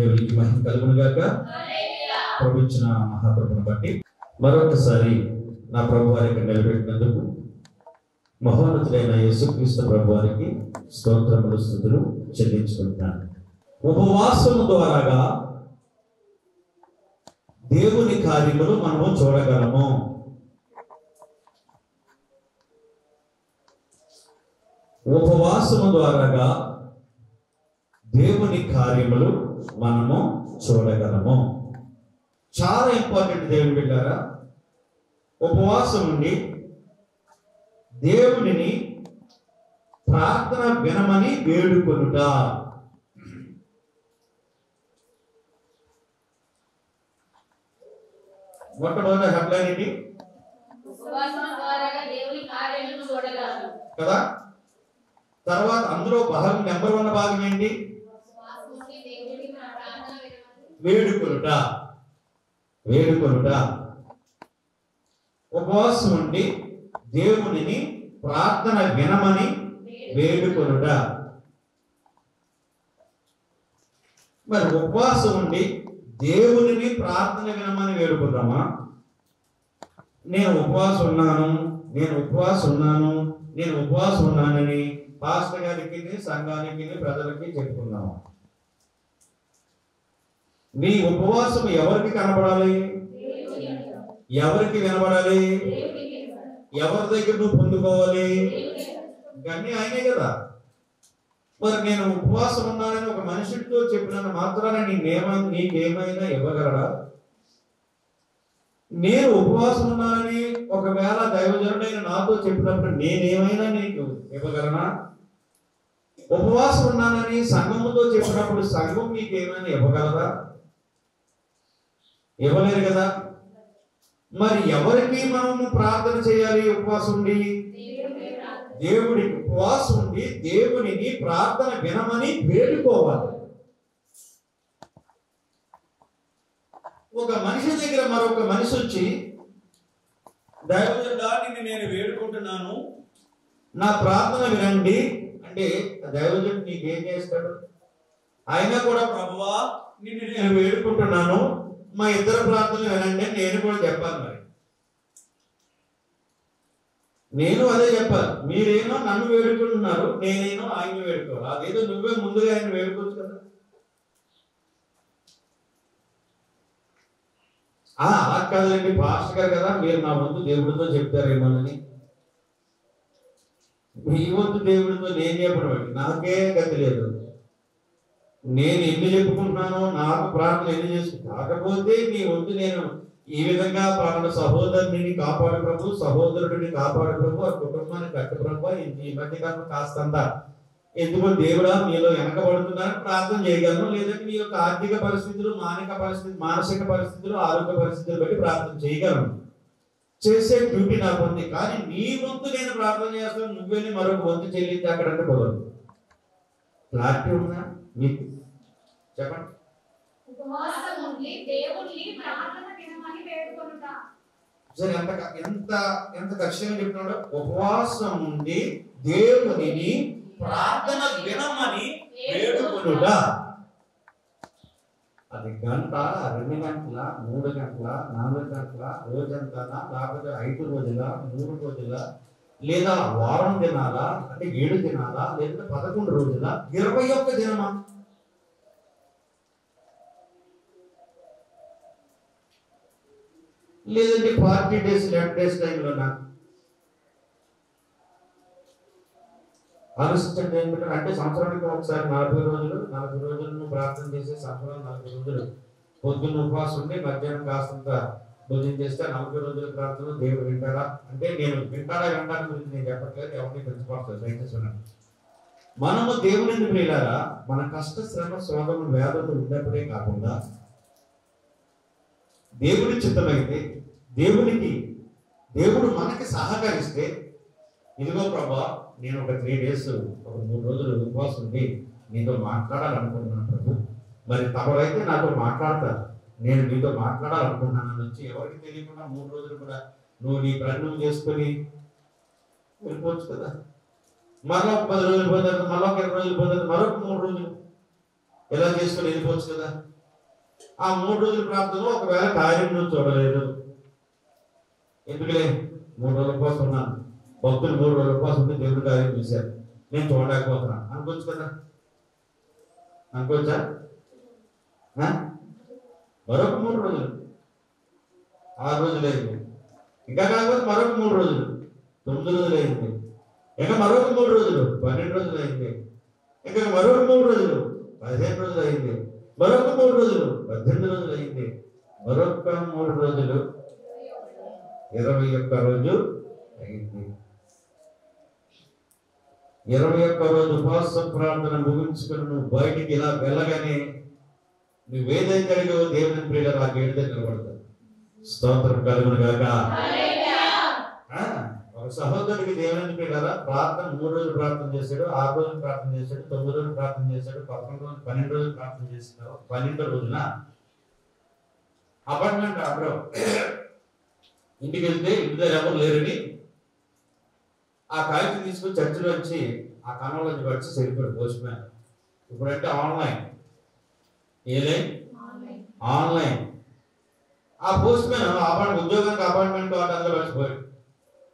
దేవునికి మహిమ కలుగును గాక. ప్రభు ఇచ్చిన మహాప్రభుని బట్టి మరొకసారి నా ప్రభు వారికి నిలబెట్టినందుకు మహోన్నతుడైన యేసుక్రీస్తు ప్రభు వారికి స్తోత్రములు స్తుతులు చెల్లించుకుంటున్నాను. ఉపవాసము ద్వారాగా దేవుని కార్యములు మనము చూడగలము. ఉపవాసము ద్వారాగా దేవుని కార్యములు మనము చూడగలము. చాలా ఇంపార్టెంట్ దేవుని బిడ్డారా. ఉపవాసం ఉండి దేవునిని ప్రార్థన వినమని వేడుకొనుట. మొట్టమొదటి హెడ్లైన్ ఏంటి కదా. తర్వాత అందులో భాగం నెంబర్ 1 భాగం ఏంటి? వేడుకొనుట. వేడుకొనుట. ఉపవాసం ఉండి దేవునిని ప్రార్థన వినమని వేడుకొనుట. మరి ఉపవాసం ఉండి దేవునిని ప్రార్థన వినమని వేడుకుంటామా? నేను ఉపవాసం ఉన్నాను, నేను ఉపవాసం ఉన్నాను, నేను ఉపవాసం ఉన్నానని పాస్టర్ గారికి, సంఘానికి, ప్రజలకి చెప్పుకున్నాము. నీ ఉపవాసం ఎవరికి కనబడాలి? ఎవరికి వినబడాలి? ఎవరి దగ్గర నువ్వు పొందుకోవాలి? ఇవన్నీ ఆయనే కదా. మరి నేను ఉపవాసం ఉన్నానని ఒక మనిషితో చెప్పినంత మాత్రాన నీకేమైనా ఇవ్వగలరా? నేను ఉపవాసం ఉన్నానని ఒకవేళ దైవజనుడైన నాతో చెప్పినప్పుడు నేనేమైనా నీకు ఇవ్వగలనా? ఉపవాసం ఉన్నానని సంఘముతో చెప్పినప్పుడు సంఘం మీకు ఏమైనా ఇవ్వగలరా? ఇవ్వలేరు కదా. మరి ఎవరికి మనము ప్రార్థన చేయాలి? ఉపవాసం ఉండి దేవుడికి. ఉపవాసం ఉండి దేవునిని ప్రార్థన వినమని వేడుకోవాలి. ఒక మనిషి దగ్గర మరొక మనిషి వచ్చి, దైవజనుడా నిన్ను నేను వేడుకుంటున్నాను, నా ప్రార్థన వినండి అంటే దైవజనుడు నీకేం చేస్తాడు? అయినా కూడా ప్రభువా నిన్ను నేను వేడుకుంటున్నాను, మా ఇద్దరు ప్రార్థన వినండి నేను కూడా చెప్పాలి. మరి నేను అదే చెప్పాలి. మీరేమో నన్ను వేడుకుంటున్నారు, నేనేమో ఆయన వేడుకోవాలి. అదేదో నువ్వే ముందుగా ఆయన వేడుకోవచ్చు కదా. అలా కాదండి పాస్టర్ గారు కదా, మీరు నా ముందు దేవుడితో చెప్తారేమోనని. మీ వంతు దేవుడితో నేను చెప్పడం నాకే గతి లేదు. నేను ఎన్ని చెప్పుకుంటున్నానో, నాకు ప్రార్థన ఎన్ని చేసుకుంటా. కాకపోతే నీ వంతు నేను ఈ విధంగా ప్రాణ సహోదరుని కాపాడు ప్రభు, సహోదరుడిని కాపాడు ప్రభు, ఆ కుటుంబాన్ని కట్టు ప్రభు, ఈ మధ్యకాలం కాస్తంత ఎందుకో దేవుడా మీలో వెనకబడుతున్నారని ప్రార్థన చేయగలను. లేదంటే మీ యొక్క ఆర్థిక పరిస్థితులు, మానసిక పరిస్థితులు, ఆరోగ్య పరిస్థితులు బట్టి ప్రార్థన చేయగలను. చేసే డ్యూటీ నాకు ఉంది. కానీ నీ వంతు నేను ప్రార్థన చేస్తాను, నువ్వెళ్ళి మరొక వంతు చెల్లించి అక్కడంటే కుదరదు. క్లారిటీ ఉందా మీకు? చెప్పండి. సరే, ఎంత ఖచ్చితంగా చెప్తున్నాడు. ఉపవాసం ఉండి దేవునిని ప్రార్థన వినమని వేడుకొనుట. అది గంట, 2 గంటల, 3 గంటల, 4 గంటల, రోజంతా, లేకపోతే 5 రోజుల, 3 రోజుల, లేదా వారం దినాలా, అంటే 7 దినాలా, లేదా 11 రోజుల, 21 దినమా? లేదంటే 40 days 11 days టైంలోనా? ఆలోచించండి. ఏమిటంటే అంటే సంవత్సరానికి ఒకసారి 40 రోజులు ప్రార్థన చేసే సంవత్సరం 40 రోజులు పొద్దున్న ఉపవాసం ఉండి మధ్యాహ్నం కాస్తంత భోజనం చేస్తే 40 రోజుల ప్రార్థన దేవుడు వింటారా? అంటే నేను వినడానికి గురించి నేను చెప్పట్లేదు, ఎవరిని పెంచుకోవట్లేదు, దయచేసి వినండి. మనము దేవుని ప్రియులారా, మన కష్ట శ్రమ శోధనలు వ్యాధులు ఉన్నప్పుడే కాకుండా దేవుడి చిత్తమైతే, దేవుడు మనకి సహకరిస్తే, ఇదిగో ప్రభా నేను ఒక 3 days, ఒక 3 రోజులు ఉపవాసం ఉండి నీతో మాట్లాడాలనుకుంటున్నాను ప్రభు, మరి తమరైతే నాతో మాట్లాడతారు, నేను మీతో మాట్లాడాలనుకుంటున్నాను వచ్చి ఎవరికి తెలియకుండా 3 రోజులు కూడా నువ్వు నీ ప్రయత్నం చేసుకొని వెళ్ళిపోవచ్చు కదా. మరొక 10 రోజులు పోతుంది, మరొక 20 రోజులు పోతుంది, మరొక 3 రోజులు ఎలా చేసుకొని వెళ్ళిపోవచ్చు కదా. ఆ 3 రోజుల ప్రార్థనలో ఒకవేళ కార్యం నువ్వు చూడలేదు, ఎందుకులే 3 రోజుల ఉపవాసం ఉన్నాను, భక్తులు 3 రోజుల ఉపవాసం ఉంటే దేవుడి కార్యం చూశారు, నేను చూడలేకపోతున్నాను అనుకోవచ్చు కదా, అనుకోవచ్చా? మరొక 3 రోజులు, 6 రోజులు అయింది, ఇంకా కాకపోతే మరొక 3 రోజులు, 9 రోజులు అయింది, ఇంకా మరొక 3 రోజులు, 12 రోజులు అయింది, ఇంకా మరొక 3 రోజులు, 15 రోజులు అయింది, మరొక 3 రోజులు, 18 రోజులు అయింది, మరొక 3 రోజులు, 21 రోజు అయింది. 21 రోజు ఉపవాస ప్రార్థన ముగించుకుని నువ్వు బయటికి ఇలా వెళ్ళగానే నువ్వేదైతే అడిగావో దేవుని ప్రియుల ఆ గేటు దగ్గర నిలబడతావు. స్తోత్రం కలుగును గాక. ఒక సహోదరుడికి దేవుని ప్రియుల ప్రార్థన 3 రోజులు ప్రార్థన చేశాడు, 6 రోజులు ప్రార్థన చేశాడు, 9 రోజులు ప్రార్థన చేశాడు, 11 రోజులు 12 రోజులు ప్రార్థన చేస్తున్నాడు. 12 రోజున అపార్ట్మెంట్ ఆర్డర్ ఇంటికి వెళ్తే ఇంటి దగ్గర ఎవరు లేరని ఆ కాగితం తీసుకుని చర్చిలో వచ్చి ఆ కణంలోంచి వచ్చి సరిపోయాడు పోస్ట్ మ్యాన్. ఇప్పుడంటే ఆన్లైన్, ఆన్లైన్. ఆ పోస్ట్ మ్యాన్ ఉద్యోగానికి అపాయింట్మెంట్ అందులో వచ్చిపోయాడు.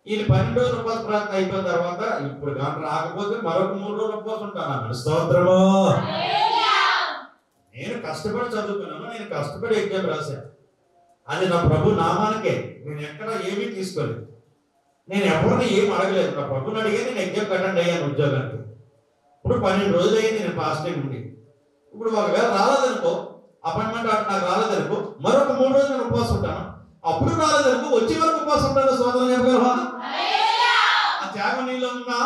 ఈయన 12 రోజుల ఉపవాస ప్రార్థన అయిపోయిన తర్వాత ఇప్పుడు గంట రాకపోతే మరొక 3 రోజులు ఉపవాసం ఉంటాను అన్నాడు. స్తోత్రము. నేను కష్టపడి చదువుకున్నాను, నేను కష్టపడి ఎగ్జామ్ రాశాను, అది నా ప్రభు నామానికే, నేను ఎక్కడ ఏమీ తీసుకోలేదు, నేను ఎవరిని ఏం అడగలేదు, నా ప్రభుని అడిగే నేను ఎగ్జామ్ అటెండ్ అయ్యాను ఉద్యోగానికి. ఇప్పుడు 12 రోజులు అయ్యింది నేను పాజిటివ్ ఉండి. ఇప్పుడు ఒకవేళ రాలేదనుకో, అపాయింట్మెంట్ నాకు రాలేదనుకో, మరొక 3 రోజులు నేను ఉపవాసం ఉంటాను. అప్పుడు రాలేదనుకో, వచ్చే వరకు ఉపవాసం ఉంటాను. సోదరులు చెప్పగలవా? ఆ త్యాగం నీలో ఉన్నా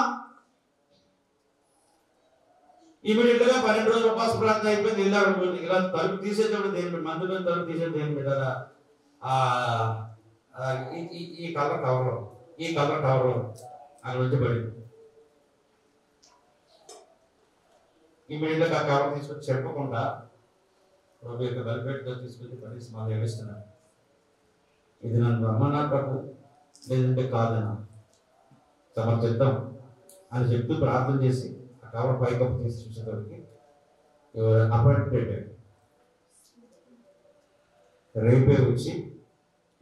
ఇమీడియట్ గా 12 రోజులు ఉపవాస ప్రార్థన అయిపోయింది. ఇలా తలుపు తీసేటప్పుడు దేని మందులో తలుపు తీసేది దేని పెట్టారా? ఈ కలర్ కవర్, ఈ కలర్ కవర్ అక్కడ వచ్చి పడింది. ఇమీడియట్ గా ఆ కవర్ తీసుకొచ్చి చెప్పకుండా ప్రభు యొక్క బలిపేటతో తీసుకొచ్చి పడేసి మాకు ఏడుస్తున్నాను. ఇది నన్ను రమ్మన్నా ప్రభు, లేదంటే కాదన్నా, సమర్థిద్దాం అని చెప్తూ ప్రార్థన చేసి ఆ కవర్ పైకప్పు తీసి చూసేటప్పటికి అపాయింట్మెంట్ రేపే వచ్చి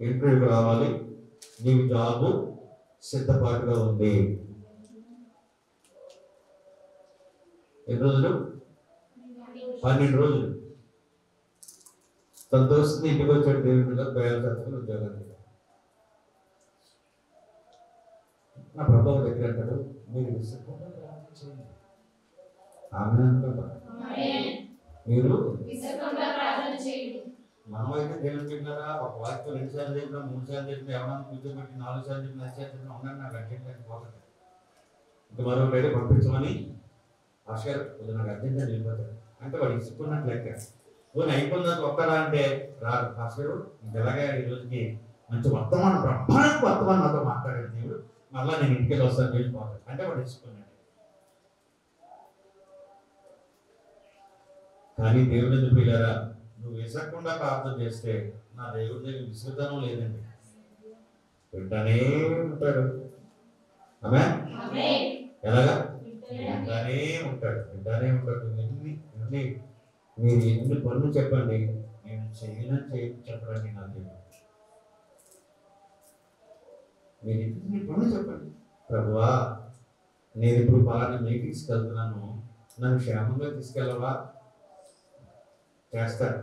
ఇంటర్వ్యూకి రావాలి, నీకు జాబు సిద్ధపాటుగా ఉంది. ఎన్ని రోజులు? 12 రోజులు. సంతోషంగా ఇంటికి వచ్చాడు. దేవుడిగా ప్రయాణం చేస్తాను ఉద్యోగానికి. నా ప్రభావం దగ్గర అంటాడు, మీరు విసుక్కుండా ప్రార్థన చేయండి. ఆమె మీరు మనమైతే దేవుని బిడ్డలారా ఒక వాక్యం 2 సార్లు చెప్పినా, 3 సార్లు చెప్పినా, ఎవరైనా కూర్చోబెట్టి 4 సార్లు చెప్పినా, 5 సార్లు చెప్పినా ఉన్నాను నాకు అర్జెంట్ పోతాడు. ఇంకా మరొకటి పంపించమని ఆశగారు కొద్దిగా నాకు అర్జెంట్ వెళ్ళిపోతాడు అంటే వాడు ఇసుకున్నట్టు లెక్క. పోనీ అయిపోయిందాక వస్తారా అంటే రాదు. ఆశగారు ఇంకెలాగే ఈ రోజుకి మంచి వర్తమానం, బ్రహ్మాండ వర్తమానం నాతో మాట్లాడాడు దేవుడు, మళ్ళీ నేను ఇంటికి వస్తాను వెళ్ళిపోతాడు అంటే వాడు ఇసుకున్నాడు. కానీ దేవుడు ఎందుకు పిల్లారా, నువ్వు విసరకుండా ప్రార్థన చేస్తే నా దేవుడి దగ్గర విసుగుతనం లేదండి, వింటానే ఉంటాడు. ఆమె ఎలాగా వింటానే ఉంటాడు, వింటానే ఉంటాడు. మీరు ఎన్ని పనులు చెప్పండి, నేను చేయనని చెప్పండి. నా దేవుడు మీరు ఎన్ని పనులు చెప్పండి, ప్రభువా నేను ఇప్పుడు పలానా మీటింగ్స్కి వెళ్తున్నాను, నన్ను క్షేమంగా తీసుకెళ్ళవా? చేస్తాడు.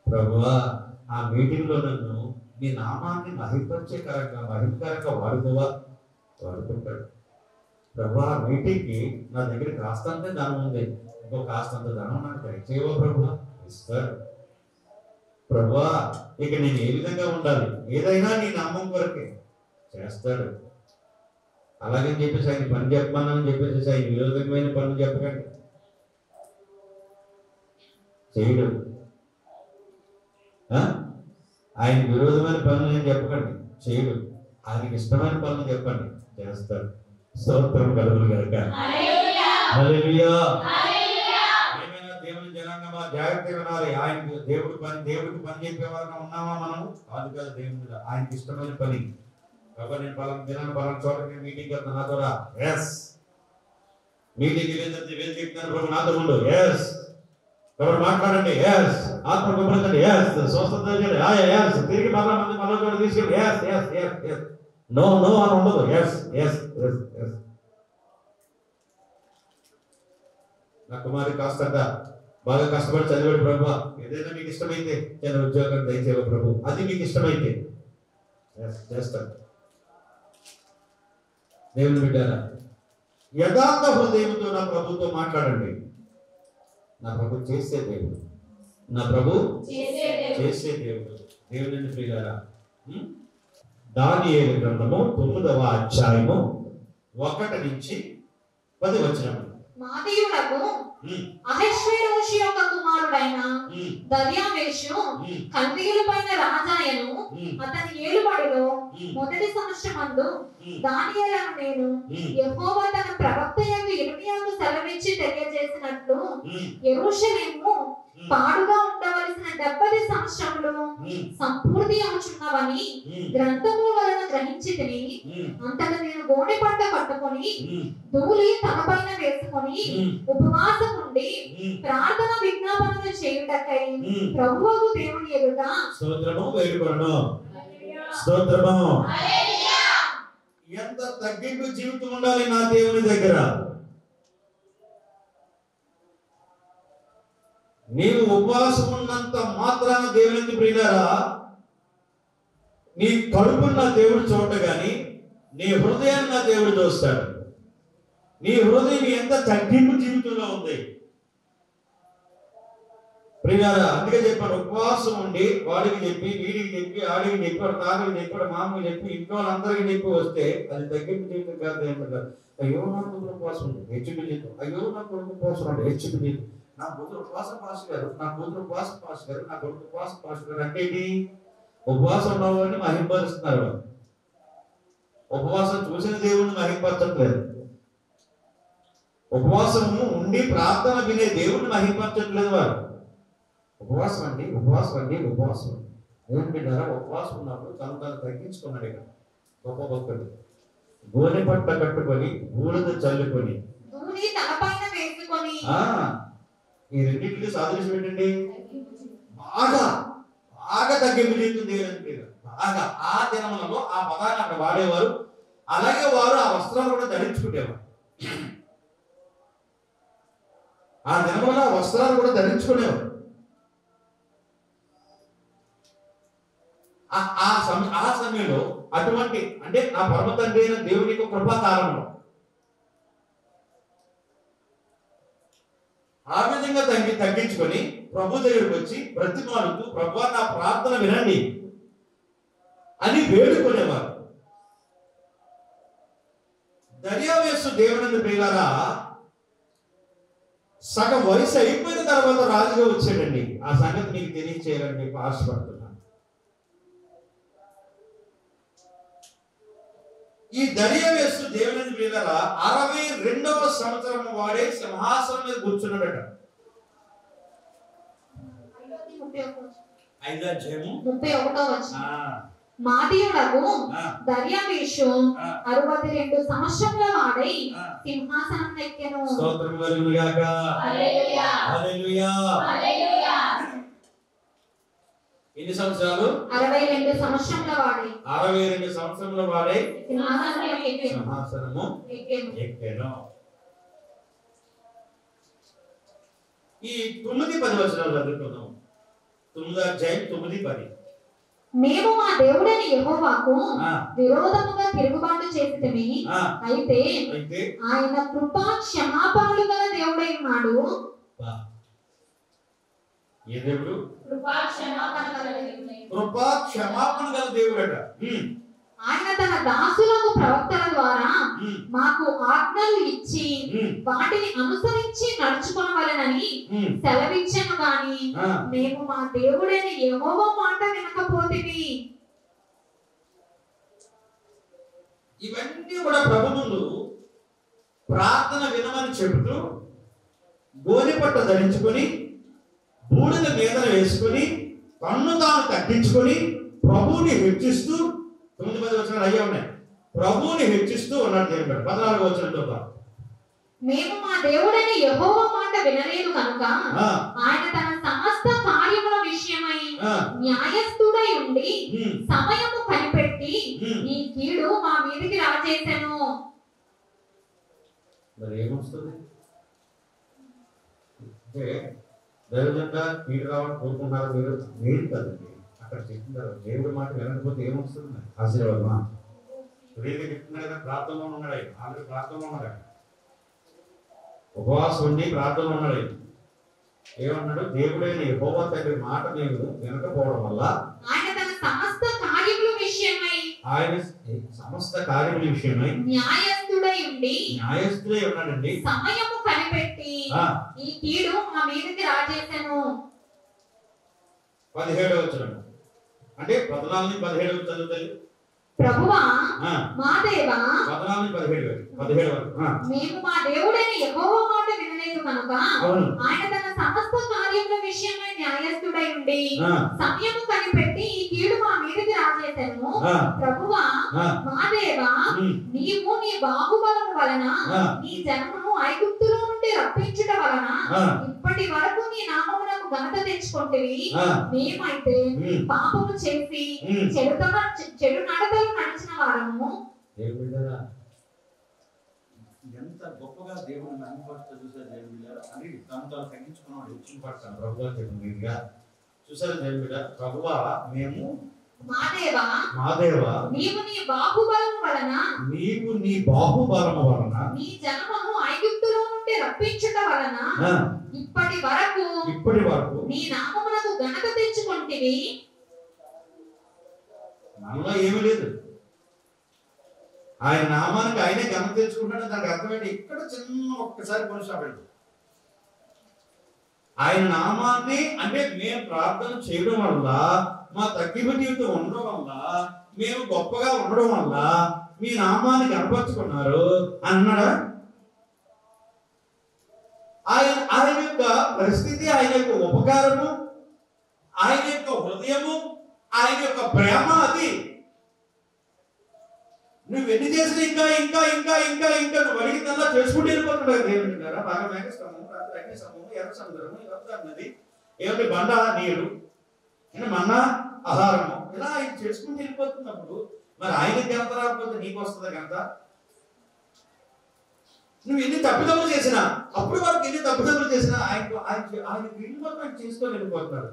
ప్రభువా ఆ మీటింగ్లో నన్ను నీ నామాన్ని మహిమకరంగా వాడుకోవా? వాడుకుంటాడు. ప్రభువా ఆ మీటింగ్కి నా దగ్గర కాస్తంత ధనం ఉంది, ఇంకో కాస్తంత ధనం నాకు దయచేయవా ప్రభువా? ఇస్తాడు. ప్రభువా ఇక నేను ఏ విధంగా ఉండాలి, ఏదైనా నీ నామం కొరకే చేస్తాడు. అలాగని చెప్పేసి ఆయన పని చెప్పమని చెప్పేసి ఆయన విరోధమైన పనులు చెప్పకండి, చేయడు. ఆయన విరోధమైన పనులు ఏం చెప్పకండి, చేయడు. ఆయనకి ఇష్టమైన పనులు చెప్పండి, చేస్తాడు. స్తోత్రం కలుగును గాక. హల్లెలూయా. ఏమైనా దేవుని జనాంగమా జాగ్రత్తగా వినాలి. ఆయనకు దేవుడికి పని చెప్పేవారు ఉన్నామా మనం? కాదు కదా. దేవుడు ఆయనకి ఇష్టమైన పని. కాబట్టి నేను పలానా దినాన్ని పలానా చోటకి మీటింగ్కి వెళ్తాను, నాతో రా. ఎస్. మీటింగ్కి వెళ్ళి చెప్తాను, ప్రభు నాతో ఉండు. ఎస్. ఎవరు మాట్లాడండి, ఎస్. ఆత్మ గొప్పదండి, ఎస్. స్వస్థత ఎస్. తిరిగి మళ్ళీ చోట తీసుకెళ్ళి yes yes yes yes. No no అని ఉండదు, ఎస్ ఎస్ ఎస్ ఎస్. నా కుమారి కాస్త బాగా కష్టపడి చదివాడు ప్రభు, ఏదైనా మీకు ఇష్టమైతే నేను ఉద్యోగం దయచేయ ప్రభు, అది మీకు ఇష్టమైతే చేస్తాను. దేవుని బిడ్డారా, యథార్థ హృదయంతో నా ప్రభుతో మాట్లాడండి. నా ప్రభు చేసే దేవుడు, నా ప్రభు చేసే దేవుడు. దేవుని ప్రియులారా, దానియేలు గ్రంథము 9వ అధ్యాయము 1 నుంచి 10 వచనములు. మాదీయుడకు అహష్వేరోషు యొక్క కుమారుడైన దర్యావేషు కల్దీయుల పైన రాజాయను అతని ఏలుబడిలో మొదటి సంవత్సరమందు దానియేలును నేను యెహోవా తన ప్రవక్తయగు ఇర్మీయాకు సెలవిచ్చి తెలియజేసినట్లు యెరూషలేము పాడుగా ఉండవలసిన 70 సంవత్సరములు సంపూర్తి అవుచున్నవని గ్రంథముల వలన గ్రహించితిని. అంతటా నేను గోనె పట్ట కట్టుకొని ధూళి తలపైన వేసుకొని ఉపవాసం ఉండి ప్రార్థన విజ్ఞాపనలు చేయుటకై ప్రభువుకు దేవుని ఎదుట స్తోత్రము వేడుకొనును. స్తోత్రము. ఎంత తగ్గింపు జీవితం ఉండాలి నా దేవుని దగ్గర. నీవు ఉపవాసం ఉన్నంత మాత్రాన దేవుని ప్రియులారా, నీ కడుపున్న దేవుడు చూడ గాని నీ హృదయాన్ని నా దేవుడు చూస్తాడు. నీ హృదయం ఎంత తగ్గింపు జీవితంలో ఉంది ప్రియులారా. అందుకే చెప్పాను, ఉపవాసం ఉండి వాడికి చెప్పి వీడికి చెప్పి ఆడికి చెప్పాడు తాగికి చెప్పాడు మామూలు చెప్పి ఇంట్లో వాళ్ళందరికీ చెప్పి వస్తే అది తగ్గింపు జీవితం కాదు. ఏమంటారు, అయ్యో నా కొడుకు ఉపవాసం ఉంది హెచ్చుపి జీవితం, అయ్యో నా కొడుకు ఉపవాసం ఉంది హెచ్చుపి జీవితం, నా కూతురు ఉపవాసం పాస్ గారు, నా కూతురు ఉపవాసం పాస్ గారు, నా కొడుకు ఉపవాసం పాస్ గారు. అంటే ఏంటి? ఉపవాసం ఉన్నవాడిని మహింపరుస్తున్నారు. ఉపవాసం చూసిన దేవుడిని మహింపరచట్లేదు. ఉపవాసము ఉండి ప్రార్థన వినే దేవుడిని మహింపరచట్లేదు వారు. ఉపవాసం అండి ఉపవాసం అండి ఉపవాసం అండి. ఏమిటారా, ఉపవాసం ఉన్నప్పుడు తను తగ్గించుకున్నాడు. ఇక్కడ గొప్ప భక్తుడు గోనె పట్ట కట్టుకొని బూడిద చల్లుకొని ఈ రెండింటికి సాదృశ్యం ఏంటండి? బాగా బాగా తగ్గింపు జీవితం దేవుని బాగా. ఆ దినములలో ఆ పదాన్ని అక్కడ వాడేవారు. అలాగే వారు ఆ వస్త్రాలు కూడా ధరించుకునేవారు. ఆ దినములలో ఆ వస్త్రాలు కూడా ధరించుకునేవారు. ఆ సమయంలో అటువంటి అంటే నా పరమ తండ్రి అయిన దేవుని యొక్క కృపాకాలంలో ఆ విధంగా తగ్గించుకొని ప్రభు దగ్గరికి వచ్చి బ్రతిమాలుతూ ప్రభువా నా ప్రార్థన వినండి అని వేడుకునేవారు. దర్యావేషు దేవుని ప్రియులారా, సగం వయసు అయిపోయిన తర్వాత రాజుగా వచ్చాడండి. ఆ సంగతి మీకు తెలియచేయాలని చెప్పి ఆశపడుతున్నాను. ఈ దర్యావేషు దేవుని ప్రియులారా 62వ సంవత్సరం వాడే సింహాసనం మీద కూర్చున్నాడట. 31 మాదీయుడకు దర్యావేషు 62 సంవత్సరముల వాడై సింహాసనం ఎక్కెను. స్తోత్రం కలుగును గాక. హల్లెలూయా హల్లెలూయా హల్లెలూయా. ఎన్ని సంవత్సరాలు? 62 సంవత్సరముల వాడై 62 సంవత్సరముల వాడై సింహాసనము ఎక్కెను. ఈ 9-10 వచనాలు చదువుకున్నాం. 9వ అధ్యాయం 9-10. మేము మా దేవుడైన యెహోవాకు విరోధముగా తిరుగుబాటు చేసితిమి. అయితే ఆయన కృపా క్షమాపణలు గల దేవుడై ఉన్నాడు. ఏ దేవుడు? కృపా క్షమాపణ గల దేవుడట. ఆయన తన దాసులకు ప్రవక్తల ద్వారా మాకు ఆజ్ఞలు ఇచ్చి వాటిని అనుసరించి నడుచుకోవాలని సెలవిచ్చాను గాని మేము మా దేవుడైన యెహోవా మాట వినకపోతిమి. ఇవన్నీ కూడా ప్రభు ముందు ప్రార్థన వినమని చెబుతూ గోనె పట్ట ధరించుకొని బూడిద మీద వేసుకొని తన్ను తాను తగ్గించుకొని ప్రభువుని హెచ్చిస్తూ 9-10 వచనాలు అయ్యే ఉన్నాయి. ప్రభువుని హెచ్చిస్తూ ఉన్నాడు దేవుడు. 14వ వచనంతో మేము మా దేవుడైన యెహోవా మాట వినలేదు కనుక ఆయన తన సమస్త కార్యముల విషయమై న్యాయస్థుడై ఉండి సమయము కనిపెట్టి ఈ కీడు మా మీదకి రాజేసెను. మరి ఏమొస్తుంది అంటే దైవజంగా కీడు రావడం కోరుకున్నారు మీరు మీరు కదండి. అక్కడ చెప్తున్నారు దేవుడి మాట వినకపోతే ఏమొస్తుంది? ఆశీర్వాదమా? చెప్తున్నారు కదా, ప్రార్థనలో ఉన్నాడు ఆయన. ఆల్రెడీ ప్రార్థనలో ఉన్నాడు ఆయన. ఉపవాసం ఉండి ప్రార్థనలో ఉన్నాడు ఆయన. ఏమన్నాడు? దేవుడైన యెహోవా తండ్రి మాట నేను వినకపోవడం వల్ల ఆయన తన సమస్త కార్యముల విషయమై న్యాయస్థుడై ఉన్నాడండి. సమయము కనిపెట్టి ఈ కీడు మా మీదకి రాజేసెను. 17వ వచనం అంటే 14-17 చదువుతాయి. ప్రభువా మా దేవా 14-17 వరకు మేము మా దేవుడైన యెహోవా మాట వినలేదు కనుక ఆయన తన సమస్త కార్యముల విషయమై న్యాయస్థుడై ఉండి సమయము కనిపెట్టి ఈ కీడు మా మీదకి రాజేసెను. ప్రభువా మా దేవా నీవు నీ బాహుబలము వలన నీ జనమును ఐగుప్తులో నుండి రప్పించుట వలన ఇప్పటి వరకు నీ నామమునకు ఘనత తెచ్చుకొంటివి. మేమైతే పాపము చేసి చెడు నడతలు నడిచిన వారము. ఎంత గొప్పగా దేవుని మహిమపరుస్తూ చూసారు దేవుని బిడ్డ అని తను తాను తగ్గించుకున్నాడు. హెచ్చిన పడతాను ప్రభువా చెప్పిగా చూసారు దేవుని బిడ్డ. ప్రభువా మేము మా దేవా నీవు నీ బాహుబలము వలన నీ జనమును ఐగుప్తులో నుండి రప్పించుట వలన ఇప్పటి వరకు నీ నామమునకు ఘనత తెచ్చుకొంటివి. మనలో ఏమీ లేదు, ఆయన నామానికి ఆయనే ఘనత తెచ్చుకుంటాడు. దానికి అర్థమైంది ఇక్కడ చిన్న ఒక్కసారి కొనసాగండి. ఆయన నామాన్ని అంటే మేము ప్రార్థన చేయడం వల్ల, మా తగ్గింపు జీవితం ఉండడం వల్ల, మేము గొప్పగా ఉండడం వల్ల మీ నామాన్ని కనపరుచుకున్నారు అన్నాడా? ఆయన యొక్క పరిస్థితి, ఆయన యొక్క ఉపకారము, ఆయన యొక్క హృదయము, ఆయన యొక్క ప్రేమ అది. నువ్వు ఎన్ని చేసినా ఇంకా ఇంకా ఇంకా ఇంకా ఇంకా నువ్వు అడిగినలా చేసుకుంటూ వెళ్ళిపోతున్నావు. దేవుని ద్వారా బాగా మేఘస్తంభము, రాత్రి అగ్నిస్తంభము, ఎర్ర సముద్రము, నది, ఏమిటి బండ నీరు, మన్నా ఆహారము, ఇలా ఆయన చేసుకుంటూ వెళ్ళిపోతున్నప్పుడు మరి ఆయనకి ఘనత రాకపోతే నీకు వస్తుందా ఘనత? నువ్వు ఎన్ని తప్పిదములు చేసినా, అప్పుడు వరకు ఎన్ని తప్పిదములు చేసినా ఆయన వీళ్ళు మొత్తం చేసుకొని వెళ్ళిపోతున్నాడు.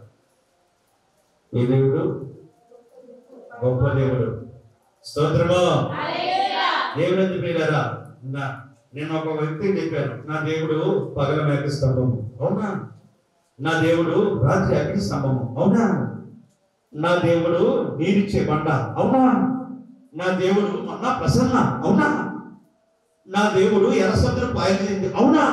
ఈ దేవుడు గొప్ప దేవుడు. స్తోత్రము. దేవుడు ఎందుకు ప్రియులారా, నేను ఒక వ్యక్తికి చెప్పాను, నా దేవుడు పగల మేఘ స్తంభము, అవునా? నా దేవుడు రాత్రి అగ్ని స్తంభము, అవునా? నా దేవుడు నీరిచ్చే బండ, అవునా? నా దేవుడు మన్నా ప్రసన్న, అవునా? నా దేవుడు ఎర్రసముద్రం పాయలింది, అవునా?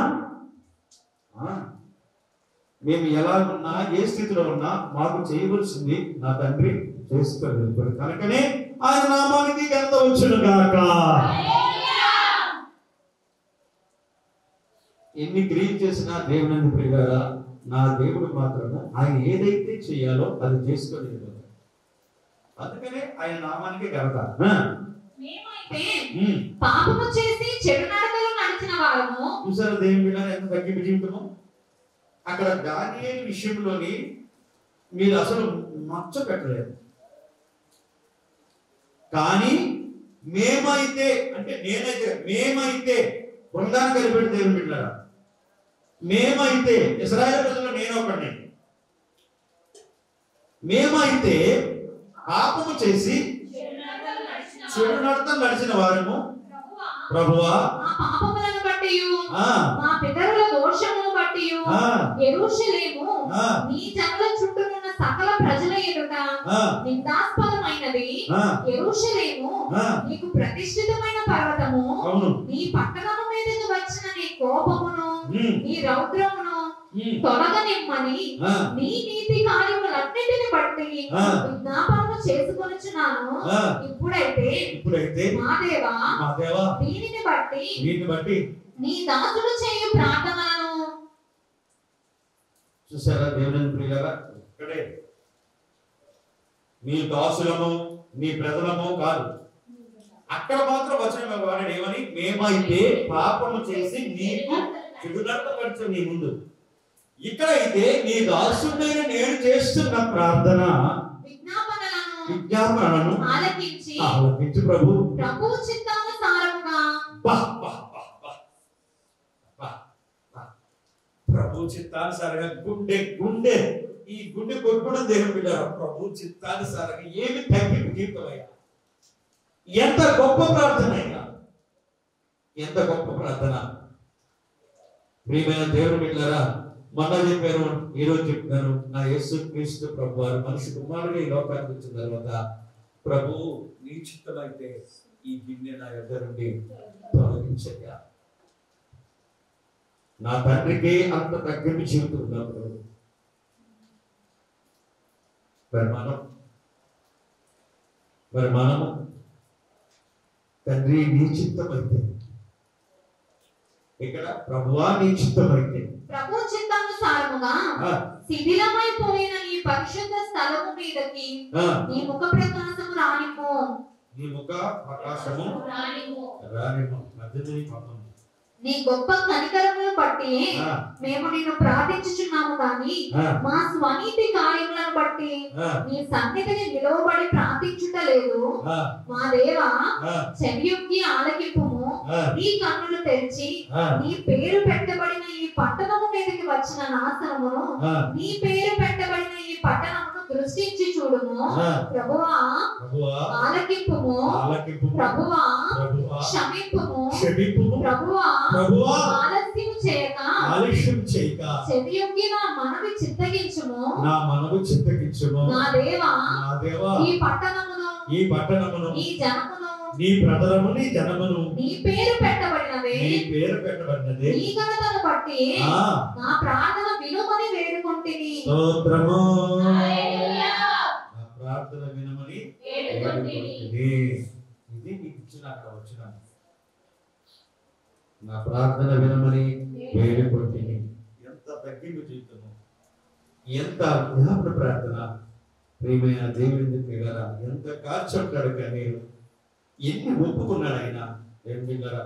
మేము ఎలా ఉన్నా, ఏ స్థితిలో ఉన్నా మాకు చేయవలసింది నా తండ్రి చేసుకొని వెళ్ళిపోయాడు. కనుకనే ఆయన నామానికి ఘనత వచ్చును గాక. ఎన్ని క్రియలు చేసినా దేవుని ప్రియులారా, నా దేవుడు మాత్రమే ఆయన ఏదైతే చేయాలో అది చేసుకొని వెళ్ళిపోతాడు. అందుకనే ఆయన నామానికి ఘనత. పాపము చేసి చెడు నడతలు నడిచిన వారము. చూసారా దేవుని బిడ్డ ఎంత తగ్గింపు జీవితము? అక్కడ దానియేలు విషయంలోని మీరు అసలు మచ్చ పెట్టలేదు. కానీ మేమైతే అంటే మేమైతే బృందాన్ని కలిపెట్టి దేవుని బిడ్డలారా, మేమైతే ఇశ్రాయేలు ప్రజల్లో నేను ఒకడిని, మేమైతే పాపము చేసి చెడు నడతలు నడిచిన వారము. ప్రభువా మా పాపములను బట్టియు మా పితరుల దోషమును బట్టియు యెరూషలేము నీ జనుల చుట్టూనున్న సకల ప్రజల ఎదుట నిందాస్పదమైనది. యెరూషలేము నీకు ప్రతిష్ఠితమైన పర్వతము, నీ పట్టణము మీదకి వచ్చిన నీ కోపమును నీ రౌద్రమును తొలగనిమ్మని నీ నీతి కార్యములన్నిటిని బట్టి విజ్ఞాపనము చేసుకొనుచున్నాను. ఇప్పుడైతే మా దేవా దీనిని బట్టి నీ దాసుడు చేయు ప్రార్థనలను. చూసారా దేవుని ప్రియులారా, ఇక్కడే నీ దాసులము నీ ప్రజలము కాదు, అక్కడ మాత్రం వచనం వాడాడు ఏమని, మేమైతే పాపము చేసి నీకు చెడునడతపరచు నీ ముందు. ఇక్కడ అయితే నీ దాసుడైన నేను చేస్తున్న ప్రార్థన విజ్ఞాపనలను ఆలకించు ప్రభు. ప్రభువు చిత్తానుసారముగా ప్రభు చిత్తానుసారంగా గుండె ఈ గుండె కొట్టుకోవడం దేవుని బిడ్డ. ప్రభు చిత్తానుసారంగా ఏమి తగ్గింపు జీవితమయ్యా, ఎంత గొప్ప ప్రార్థన అయినా, ఎంత గొప్ప ప్రార్థన. ప్రియమైన దేవుని బిడ్డలారా, మొన్న చెప్పాను, ఈరోజు చెప్తాను, నా యేసు క్రీస్తు ప్రభు వారు మనిషి కుమారుడు ఈ లోకానికి వచ్చిన తర్వాత, ప్రభు నీ చిత్తమైతే ఈ గిన్నె నా యొద్ద నుండి తొలగించయ్యా. నా తండ్రికి అంత తగ్గింపు జీవితం ఉన్నప్పుడు మరి మనము తండ్రి నీ చిత్తమైతే, ఇక్కడ ప్రభువా నీ చిత్తమైతే, ప్రభు చిత్తానుసారముగా శిథిలమైపోయిన ఈ పరిశుద్ధ స్థలము మీదకి నీ ముఖ ప్రకాశము రానిము. నీ ముఖ ప్రకాశము రానిము. నీ గొప్ప కనికరమును బట్టి మేము నిన్ను ప్రార్థించుచున్నాము కానీ మా స్వనీతి కార్యములను బట్టి నీ సన్నిధిని నిలవబడి ప్రార్థించుట లేదు. మా దేవా, చెవియొగ్గి ఆలకింపుము. నీ కన్నులు తెరిచి నీ పేరు పెట్టబడిన ఈ పట్టణము మీదకి వచ్చిన నాశనమును, నీ పేరు పెట్టబడిన ఈ పట్టణమును దృష్టించి చూడుము. ప్రభువా ఆలకింపుము. ప్రభువా క్షమింపుము. ప్రభువా ఆలస్యం చేయక చెవియొగ్గి నా మనవి చిత్తగించుము. నా దేవా, ఈ పట్టణమును ఈ జనమును నీ ప్రజలను నీ జనమును నీ పేరు పెట్టబడినదే నీ ఘనతను బట్టి నా ప్రార్థన వినుమని వేడుకొంటిని. స్తోత్రము. నా ప్రార్థన వినుమని వేడుకొంటిని. ఇది నీకు ఇచ్చిన వచ్చిన నా ప్రార్థన వినమని వేడుకొంటిని. ఎంత తగ్గింపు జీవితము, ఎంత జ్ఞాపన ప్రార్థన. ప్రియమైన దేవుని దగ్గర ఎంత కార్చొట్టాడు కానీ ఎన్ని ఒప్పుకున్నాడు ఆయన. దేవుని దగ్గర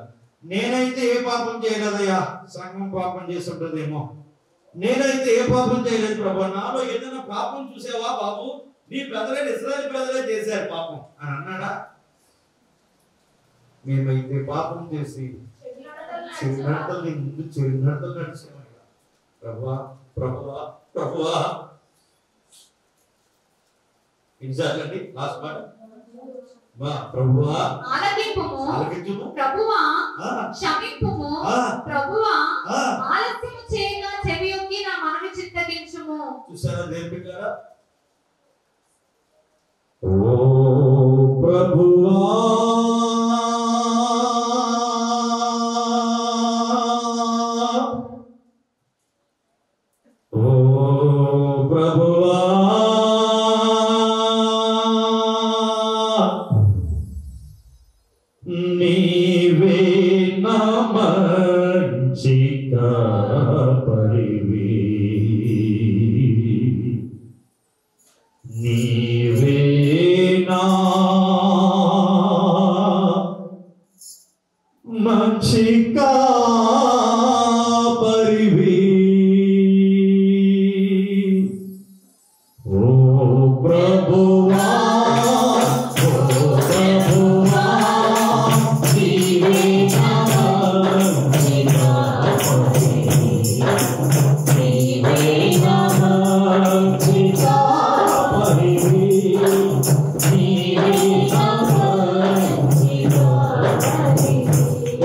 నేనైతే ఏ పాపం చేయలేదయ్యా, సంఘం పాపం చేసి ఉంటుందేమో, నేనైతే ఏ పాపం చేయలేదు ప్రభు, నాలో ఏదైనా పాపం చూసావా బాబు, నీ ప్రజలే ఇశ్రాయేలు ప్రజలే చేశారు పాపం అని అన్నాడా? మేమైతే పాపం చేసి చిరునడతలు ముందు చిరునడతలు నడిచామయ్యా. ప్రభువా ప్రభువా ప్రభువా. ఇన్సార్లండి లాస్ట్ మాట. ప్రభువా ఆలకించుము. ప్రభువా క్షమింపుము. ప్రభువా ఆలస్యము చేయక చెవియొగ్గి నా మనవి చిత్తగించుము. చూసారా దేవుని బిడ్డలారా? ఓ ప్రభువా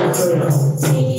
Yes, sir.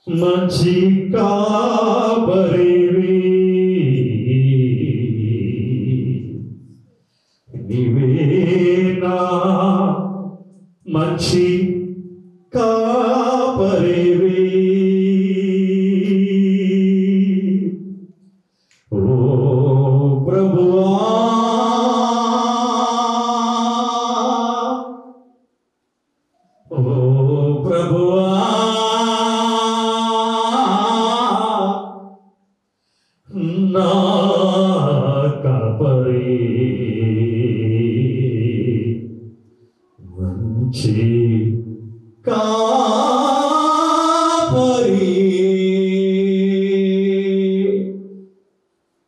మంచి కాపరివి నీవేనా, మంచి కాపరివి ఓ ప్రభువా, ఓ ప్రభువా, నా కాపరి, మంచి కాపరి,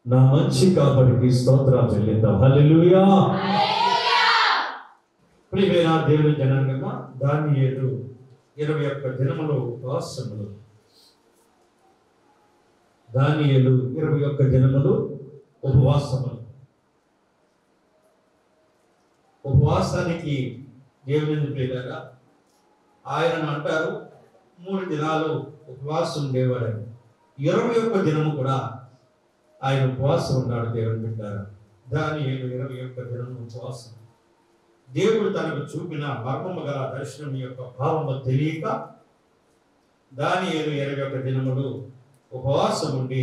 నా మంచి కాపరికి స్తోత్రాలు చెల్లిద్దాం. హల్లెలూయా. ప్రియమైన దేవుని జనాంగమా, దానియేలు 21 దినములు ఉపవాసములు. దానియేలు 21 దినములు ఉపవాసములు. ఉపవాసానికి దేవుని ప్రియులారా, ఆయనను అంటారు 3 దినాలు ఉపవాసం ఉండేవాడని. 21 దినము కూడా ఆయన ఉపవాసం ఉన్నాడు. దేవుని బిడ్డారా, దానియేలు 21 దినము ఉపవాసం. దేవుడు తనకు చూపిన మర్మము గల దర్శనం యొక్క భావము తెలియక దానియేలు 21 దినములు ఉపవాసం ఉండి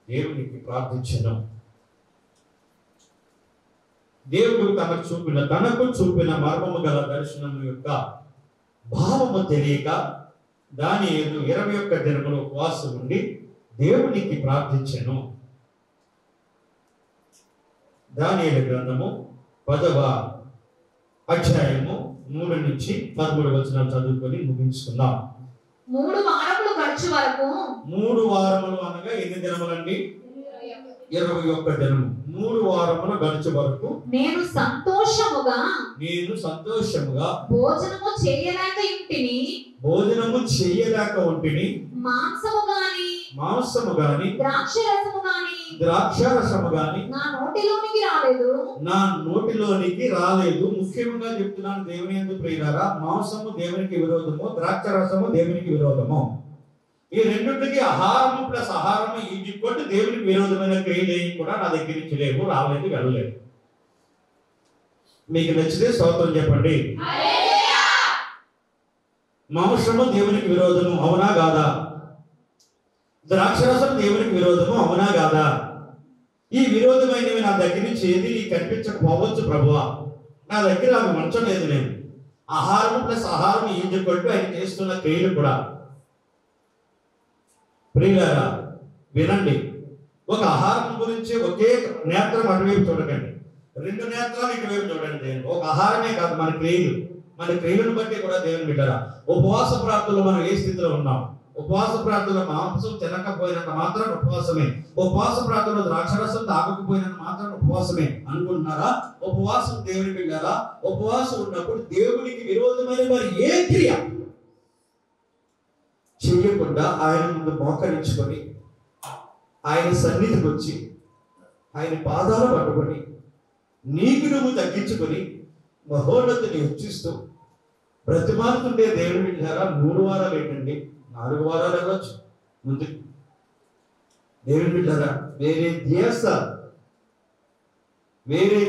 దేవునికి ప్రార్థించెను. దేవుడు తనకు చూపిన మర్మము గల దర్శనం యొక్క భావము తెలియక దానియేలు 21 దినములు ఉపవాసం ఉండి దేవునికి ప్రార్థించెను. దానియేలు గ్రంథము 10వ అధ్యాయము 3 నుంచి 13 వచనాలు చదువుకొని ముగించుకుందాం. 3 వారములు గడిచే వరకు, 3 వారములు అనగా ఎన్ని దినములండి? 21 దినము. 3 వారములు గడిచే వరకు నేను సంతోషముగా భోజనము చేయలేక ఉంటిని. మాంసము గాని ద్రాక్షరసము గాని నా నోటిలోనికి రాలేదు. ముఖ్యంగా చెప్తున్నాను దేవుని యందు ప్రియులారా, మాంసము దేవునికి విరోధము, ద్రాక్షరసము దేవునికి విరోధము. ఈ రెండింటికి ఆహారము ప్లస్ ఆహారము ఈక్వల్ దేవునికి విరోధమైన క్రియలు కూడా నా దగ్గర నుంచి లేవు, రాలేదు, వెళ్ళలేదు. మీకు నచ్చితే స్తోత్రం చెప్పండి. మాంసము దేవునికి విరోధము, అవునా కాదా? ద్రాక్షరసం దేవునికి విరోధము, అవునా కాదా? ఈ విరోధమైనవి నా దగ్గర నుంచి ఏది నీకు కనిపించకపోవచ్చు ప్రభువా, నా దగ్గర అవి మంచలేదు. నేను ఆహారం ప్లస్ ఆహారం ఈక్వల్ ఆయన చేస్తున్న క్రియలు కూడా. ప్రియులారా వినండి, ఒక ఆహారం గురించి ఒకే నేత్రం అటువైపు చూడకండి, 2 నేత్రాలు ఇటువైపు చూడండి. ఒక ఆహారమే కాదు, మన క్రియలను బట్టి కూడా దేవుని బిడ్డరా, ఉపవాస ప్రార్థనలో మనం ఏ స్థితిలో ఉన్నాం? ఉపవాస ప్రార్థనలో మాంసం తినకపోయినంత మాత్రం ఉపవాసమే, ఉపవాస ప్రార్థనలో ద్రాక్షరసం తాగకపోయినంత మాత్రం ఉపవాసమే అనుకుంటున్నారా? ఉపవాసం దేవుని బిడ్డరా, ఉపవాసం ఉన్నప్పుడు దేవునికి విరోధమైన మరి ఏ క్రియ చేయకుండా ఆయన ముందు మోకరించుకొని ఆయన సన్నిధికి వచ్చి ఆయన పాదాలు పట్టుకొని నీకు నువ్వు తగ్గించుకొని మహోన్నతిని హెచ్చిస్తూ బ్రతిమాలుతుండే దేవుని బిడ్డలారా, 3 వారాలు ఏంటండి, 4 వారాలు వెళ్ళొచ్చు ముందుకు. దేవుని బిడ్డలారా, వేరే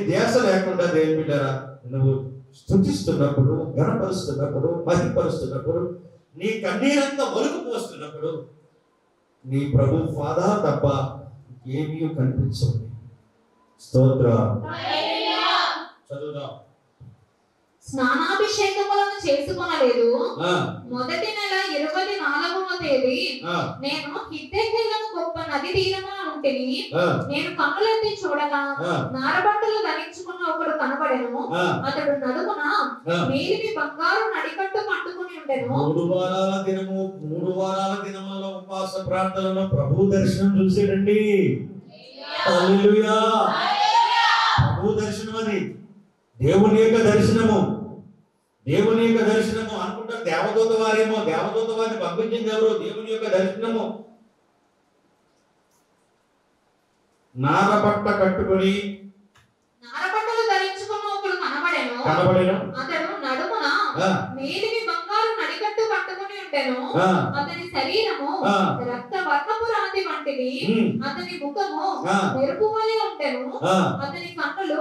ధ్యాస లేకుండా దేవుని బిడ్డలారా, నువ్వు స్తుతిస్తున్నప్పుడు, గణపరుస్తున్నప్పుడు, మహిమపరుస్తున్నప్పుడు, నీ కన్నీరంతా ఒలుకు పోస్తున్నప్పుడు నీ ప్రభు ఫాదర్ తప్ప ఏమీ కనిపించండి. స్తోత్రం. చదువుదాం. స్నానాభిషేకములను చేసుకొనలేదు. మొదటి నెల 24వ తేదీ నేను హిద్దెకెలను గొప్ప నది తీరమున ఉంటిని. నేను కన్నులెత్తి చూడగా నారబట్టలు ధరించుకున్న ఒకడు కనబడెను. అతడు నడుమున మేలిమి బంగారు నడికట్టు కట్టుకుని ఉండెను. 3 వారాల దినములలో ఉపవాస ప్రార్థనలో ప్రభు దర్శనం చూసాడండి. హల్లెలూయా. ప్రభు దర్శనం, అది దేవుని యొక్క దర్శనము. అనుకుంటారు దేవదూత వారేమో, దేవదూత వారిని పంపించింది ఎవరు? దేవుని యొక్క దర్శనము. నారబట్ట కట్టుకొని నారబట్టలు ధరించుకున్న ఒకడు కనబడెను. అతడు నడుమున మేలిమి బంగారు నడికట్టు కట్టుకుని ఉండెను. ఉండెను. అతని శరీరము రక్త వర్ణపు రాతి వంటిది. అతని ముఖము మెరుపు వలె ఉండెను. అతని కన్నులు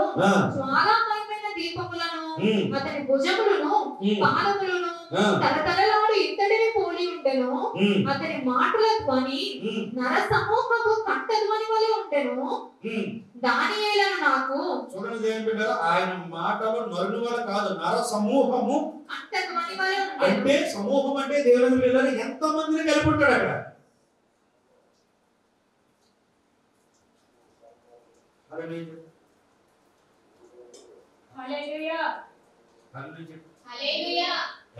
జ్వాలామయమైన దీపములను, అతని భుజములను పాదములను తలతలలాడు ఇత్తడిని పోలి ఉండెను. అతని మాటల ధ్వని నర సమూహము కంఠ ధ్వని వలె ఉండెను. దానియేలను నాకు చూడండి దేవుని బిడ్డలారా, ఆయన మాటలు నరుని వల్ల కాదు, నర సమూహము కంఠ ధ్వని వలె ఉండెను. అంటే సమూహం అంటే దేవుని బిడ్డలారా ఎంత మందిని కలిపి ఉంటాడు అక్కడ. హల్లెలూయా హల్లెలూయా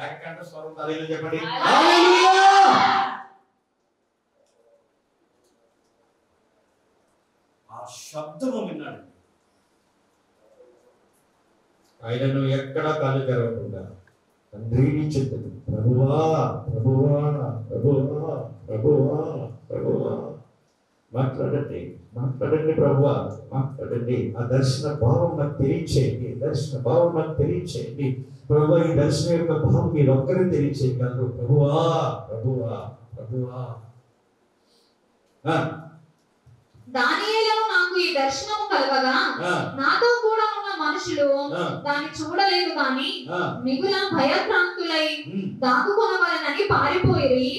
ఏకకంఠ స్వరం హల్లెలూయా చెప్పండి. ఆ శబ్దము విన్నాడు. ఆయనను ఎక్కడా కాలు తెరవకుండా తండ్రిని చెప్తుంది, ప్రభువా ప్రభువా ప్రభువా ప్రభువా ప్రభువా మాట్లాడండి మాట్లాడండి ప్రభువా మాట్లాడండి. ఆ దర్శన భావం నాకు తెలియచేయండి, దర్శన భావం నాకు తెలియచేయండి ప్రభువా. ఈ దర్శనం యొక్క భావం మీరు ఒక్కరే తెలియచేయగలరు ప్రభువా ప్రభువా ప్రభువా. దానియేలను నాకు ఈ దర్శనము కలగగా నాతో కూడా ఉన్న మనుషులు దాన్ని చూడలేదు గాని మిగుల భయభ్రాంతులై దాక్కుకొనవలెనని పారిపోయిరి.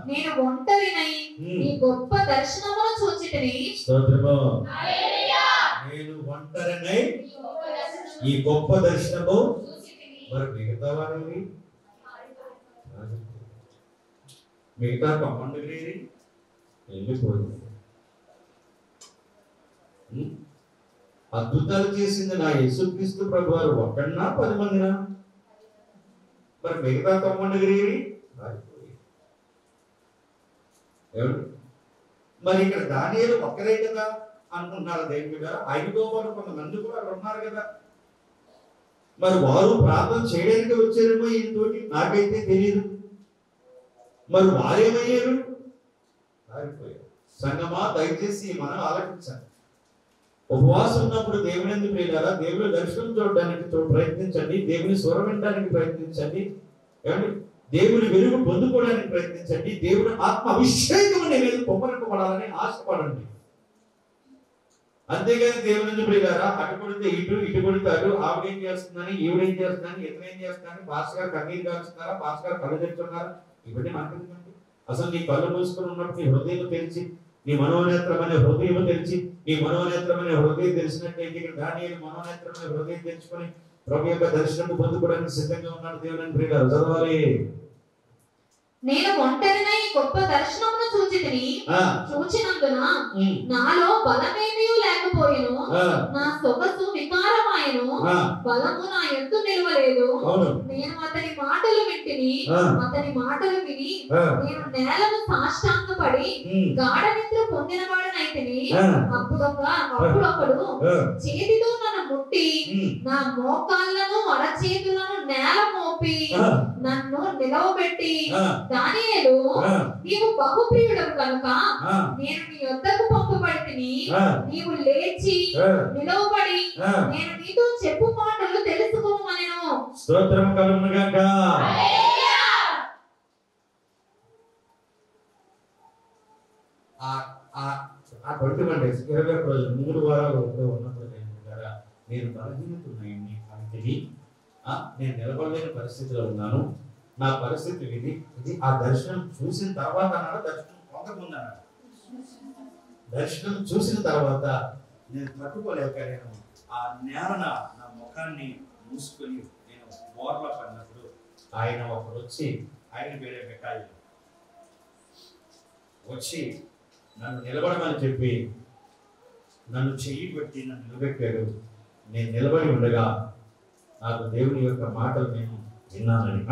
నేను ఒంటరినై ఈ గొప్ప దర్శనమును చూచితిని. నేను ఒంటరినై ఈ గొప్ప దర్శనము. మరి మిగతా వారిని మిగతా కమాండగిరి వెళ్ళిపోయింది. అద్భుతాలు చేసింది నా యేసుక్రీస్తు ప్రభు వారు ఒక్కడినా 10 మందినా? మరి మిగతా కమాండగిరి మరి ఇక్కడ దానియేలు ఒక్కరే కదా అనుకుంటున్నారు దేవుని బిడ్డ. ఆయనతో పాటు కొంతమంది కూడా అక్కడ ఉన్నారు కదా. మరి వారు ప్రార్థన చేయడానికి వచ్చారేమో ఈయనతోటి, నాకైతే తెలియదు. మరి వారేమయ్యారు? పారిపోయారు. సంగమా దయచేసి మనం ఆలోచించాలి. ఉపవాసం ఉన్నప్పుడు దేవుని ఎందుకు ప్రియులారా దేవుని దర్శనం చూడడానికి ప్రయత్నించండి, దేవుని స్వరం వినడానికి ప్రయత్నించండి, దేవుని వెలుగు పొందుకోవడానికి ప్రయత్నించండి, దేవుని ఆత్మ అభిషేకం అనేది పొమ్మరింపబడాలని ఆశపడండి. అంతేగాని దేవుని ఎందుకు ప్రియులారా అటు కొడితే ఇటు, ఇటు కొడితే అటు, ఆవిడేం చేస్తుందని ఈవిడేం చేస్తుందని ఇతనేం చేస్తుందని, పాస్ గారు కన్నీరు కాల్చున్నారా, పాస్ గారు కళ్ళు తెచ్చున్నారా, ఇవన్నీ మాట్లాడుతుంది. అసలు నీ కళ్ళు మూసుకొని ఉన్నప్పుడు నీ హృదయం తెరిచి, నీ మనోనేత్రమైన హృదయం తెరిచి, నీ మనోనేత్రమైన హృదయం తెలిసినట్లయితే ఇక్కడ దానియేలు మనోనేత్రమైన హృదయం తెచ్చుకొని ప్రభు యొక్క దర్శనం పొందుకోవడానికి సిద్ధంగా ఉన్నాడు. దేవుని ప్రియులారా చదవాలి. నేను ఒంటరినై గొప్ప దర్శనమును చూచితిని. చూచినందున నాలో బలమేమీ లేకపోయెను. నా సొగసు వికారమాయెను, బలము నా యందు నిలవలేదు. నేను అతని మాటలు వింటిని, అతని మాటలు విని నేను నేలను సాష్టాంగపడి గాఢ నిద్ర పొందిన వాడనైతిని. అప్పుడొకడు చేతితో నన్ను ముట్టి నా మోకాళ్ళను అరచేతులను నేల మోపి నన్ను నిలవబెట్టి, దానియేలు నీవు బహుప్రియుడవు కనుక నేను నీ యొద్దకు పంపబడితిని. నీవు లేచి నిలవబడి నేను నీతో చెప్పు మాటలు తెలుసుకోమనెను. స్తోత్రం కలుగును గాక. ఆ 21 days 21 రోజులు 3 వారాలు ఉన్నప్పుడు నేను బలహీనత ఉన్నాయండి, నేను నిలబడలేని పరిస్థితిలో ఉన్నాను. నా పరిస్థితి ఇది. ఆ దర్శనం చూసిన తర్వాత అన్నాడు, దర్శనం పొందకముందు అన్నాడు. దర్శనం చూసిన తర్వాత నేను తట్టుకోలేక నేను ఆ నేలన నా ముఖాన్ని మూసుకొని నేను బోర్లో పడినప్పుడు ఆయన ఒకరు వచ్చి, ఆయన వేరే మిఠాయి వచ్చి నన్ను నిలబడమని చెప్పి నన్ను చెయ్యి పెట్టి నన్ను నిలబెట్టాడు. నేను నిలబడి ఉండగా నాకు దేవుని యొక్క మాటలు నేను విన్నానని.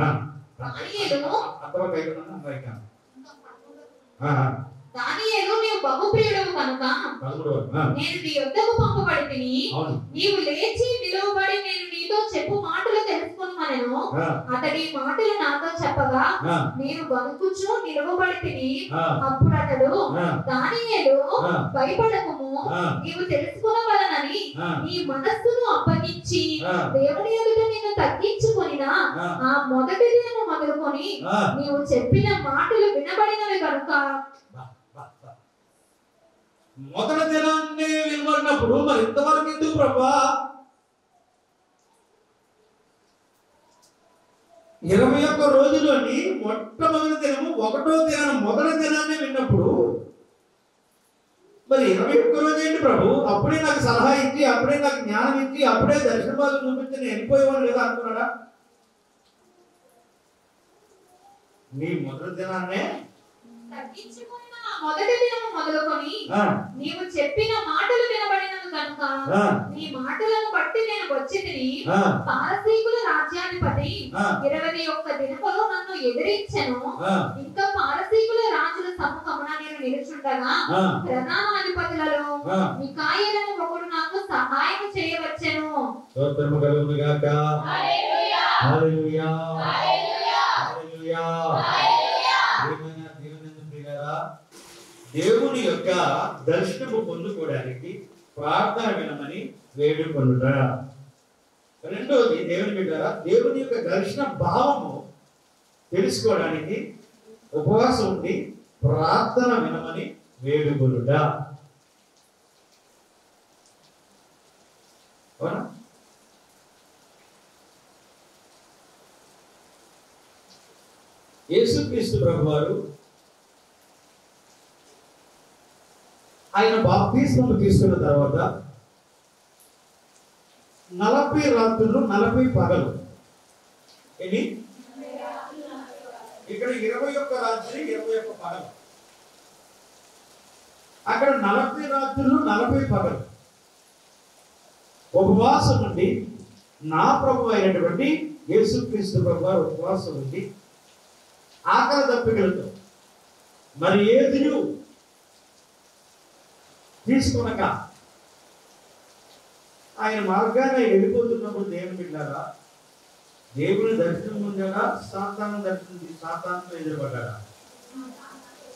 దానియేలు నీవు బహుప్రియుడవు కనుక నేను నీ యొద్దకు పంపబడితిని. నీవు లేచి నిలువబడి నేను నీతో చెప్పు మాటలు తెలుసుకొనుమనెను. అతడి మాటలు నాతో చెప్పగా నేను వణుకుచు నిలువబడితిని. అప్పుడు అతడు, దానియేలు, భయపడకుము, నీవు తెలుసుకొనవలనని నీ మనస్సును అప్పగించి దేవుని ఎదుట నిన్ను తగ్గించుకొనినా ఆ మొదటి దినము మొదలుకొని నీవు చెప్పిన మాటలు వినబడినవి కనుక. మొదటి దినాన్ని వినబడినప్పుడు మరి ఇంతవరకు ఎందుకు ప్రభా? 21 రోజులోని మొట్టమొదటి దినము 1వ దినం మొదటి దినాన్ని విన్నప్పుడు మరి 21 రోజు ఏంటి ప్రభు? అప్పుడే నాకు సలహా ఇచ్చి, అప్పుడే నాకు జ్ఞానం ఇచ్చి, అప్పుడే దర్శన భాగం చూపించి నేను వెళ్ళిపోయేవాడు కదా అనుకున్నాడా? నీ మొదటి దినాన్నే మొదటి దినము మొదలుకొని నీవు చెప్పిన మాటలు వినబడినవి కనుక నీ మాటలను బట్టి నేను వచ్చితిని. పారసీకుల రాజ్యాధిపతి 21 దినములు నన్ను ఎదిరించెను. ఇంకా పారసీకుల రాజుల సముఖమున నేను నిలుచుండగా ప్రధానాధిపతులలో మికాయేలను ఒకడు నాకు సహాయం చేయవచ్చెను. స్తోత్రము కలుగును గాక. హల్లెలూయా హల్లెలూయా హల్లెలూయా. దేవుని యొక్క దర్శనము పొందుకోవడానికి ప్రార్థన వినమని వేడుకొనుట. రెండోది, దేవుని బిడ్డలారా, దేవుని యొక్క దర్శన భావము తెలుసుకోవడానికి ఉపవాసం ఉండి ప్రార్థన వినమని వేడుకొనుట. అవునా? యేసుక్రీస్తు ప్రభువారు ఆయన బాప్తిస్మము తీసుకున్న తర్వాత 40 రాత్రులు 40 పగలు. ఎన్ని? ఇక్కడ 21 రాత్రి 21 పగలు. అక్కడ 40 రాత్రులు 40 పగలు ఉపవాసం నుండి నా ప్రభు అయినటువంటి యేసుక్రీస్తు ప్రభువారు ఉపవాసం నుండి ఆకలి దప్పికలతో మరి ఏది తీసుకొనక ఆయన మార్గాన్ని వెళ్ళిపోతున్నప్పుడు దేవుని బిడ్డలారా, దేవుని దర్శనం పొందాడా? సాతాను దర్శనం సాతానుతో ఎదురుపడ్డాడా?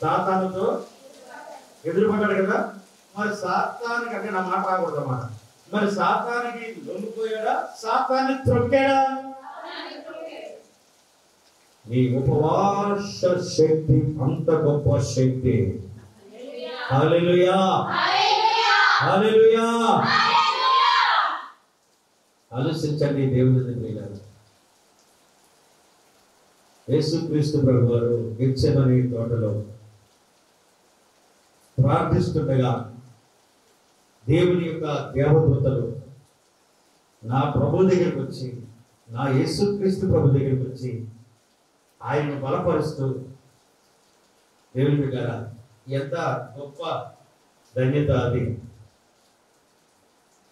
సాతానుతో ఎదురుపడ్డాడు కదా. మరి సాతానికి అంటే నా మాట రాకూడదు అన్నమాట. మరి సాతానికి లొంగిపోయాడా? సాతాన్ని త్రొక్కాడా? నీ ఉపవాస శక్తి అంత గొప్ప శక్తి. హల్లెలూయా హల్లెలూయా. ఆలోచించండి దేవుని ప్రియులారా. యేసుక్రీస్తు ప్రభువారు గెత్సెమనే తోటలో ప్రార్థిస్తుండగా దేవుని యొక్క దేవదూతలు నా ప్రభు దగ్గరికి వచ్చి, నా యేసుక్రీస్తు ప్రభు దగ్గరికి వచ్చి ఆయన్ను బలపరుస్తూ, దేవుని బిడ్డలారా, ఎంత గొప్ప ధన్యత అది.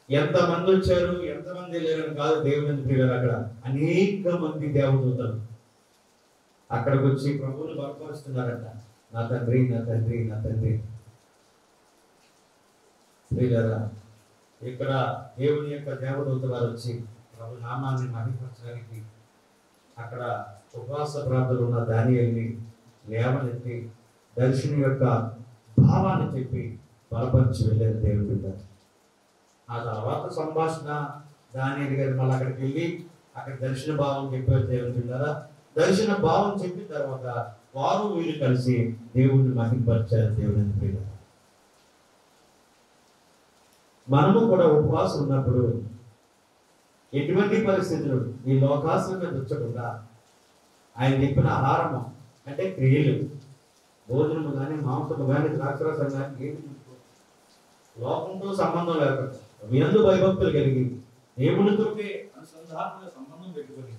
ఎంతమంది వచ్చారు, ఎంతమంది లేరని కాదు దేవుని ప్రియులారా, అక్కడ అనేక మంది దేవదూతలు అక్కడికి వచ్చి ప్రభువుని బలపరుస్తున్నారంట. నా తండ్రి, నా తండ్రి, నా తండ్రి. ప్రియులారా, ఇక్కడ దేవుని యొక్క దేవదూత వారు వచ్చి ప్రభు నామాన్ని మహిమపరచడానికి అక్కడ ఉపవాస ప్రార్థనలు ఉన్న దానియేలుని లేవనెత్తి దర్శనం యొక్క భావాన్ని చెప్పి బలపరిచి వెళ్ళారు దేవుని బిడ్డ. ఆ తర్వాత సంభాషణ దానియేలు గారు మళ్ళీ అక్కడికి వెళ్ళి అక్కడ దర్శన భావం చెప్పారు దేవుని బిడ్డారా. దర్శన భావం చెప్పిన తర్వాత వారు వీరు కలిసి దేవుడిని మహిమపరిచారు దేవుని బిడ్డ. మనము కూడా ఉపవాసం ఉన్నప్పుడు ఎటువంటి పరిస్థితులు ఈ లోకాసం మీద వచ్చకుండా ఆయన చెప్పిన ఆహారము అంటే క్రియలు, భోజనము కానీ, మాంసము కానీ, ద్రాక్షరసం కానీ ఏమి లోకంతో సంబంధం లేకుండా మీ అందు భయభక్తులు కలిగి దేవునితోటి అనుసంధానంగా సంబంధం పెట్టుకొని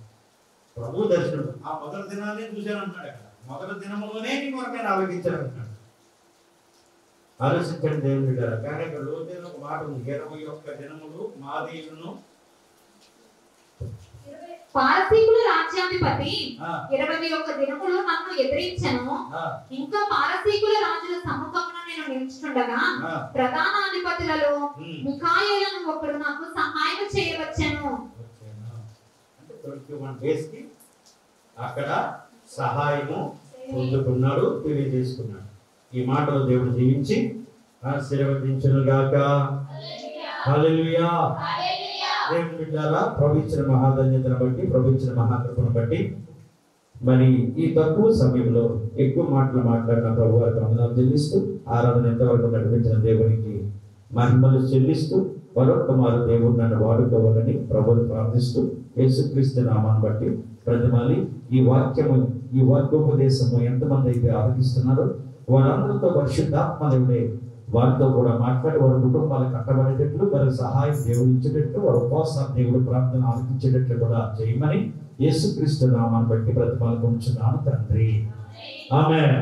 ప్రభు దర్శనం ఆ మొదటి దినాన్ని చూశానంటున్నాడు. అక్కడ మొదటి దినములోనే నీ కొరకైనా ఆలోచించాలంటున్నాడు. ఆలోచించండి దేవుని బిడ్డలారా. కానీ ఇక్కడ లోతైన ఒక మాట ఉంది, 21 దినములు మాదీయులను పారసీకుల రాజ్యాధిపతి 21 దినములు నన్ను ఎదిరించెను. ఇంకా పారసీకుల రాజుల సముఖమున నేను నేను నిలుచుండగా ప్రధానాధిపతులలో మిఖాయేలను ఒకడు నాకు సహాయం చేయవచ్చెను. అంటే 21 days కి అక్కడ సహాయము పొందుకున్నాడు, తెలియజేసుకున్నాడు. ఈ మాటలు దేవుడు దీవించి ఆశీర్వదించును గాక. హల్లెలూయా. దేవుని బిడ్డలారా, ప్రభు ఇచ్చిన మహాధన్యతను బట్టి, ప్రభు ఇచ్చిన మహాకృపను బట్టి మరి ఈ తక్కువ సమయంలో ఎక్కువ మాటలు మాట్లాడిన ప్రభు వారికి వందనాలు చెల్లిస్తూ, ఆరాధన ఎంతవరకు నడిపించిన దేవునికి మహిమలు చెల్లిస్తూ, మరొక మారు దేవుడు నన్ను వాడుకోవాలని ప్రభువుని ప్రార్థిస్తూ, యేసుక్రీస్తు నామాన్ని బట్టి ప్రతిమాలి ఈ వాక్యము, ఈ వాక్యోపదేశము ఎంతమంది అయితే ఆలకిస్తున్నారో వారందరితో పరిశుద్ధాత్మ దేవుడే వారితో కూడా మాట్లాడి వారి కుటుంబాలకు కట్టబడేటట్లు, వారికి సహాయం దేవుడు ఇచ్చేటట్లు, వారి ఉపవాసం దేవుడు ప్రార్థన ఆలకించేటట్లు కూడా చేయమని యేసుక్రీస్తు నామాన్ని బట్టి ప్రతిపాదన ఉంచున్నాను తండ్రి. ఆమేన్.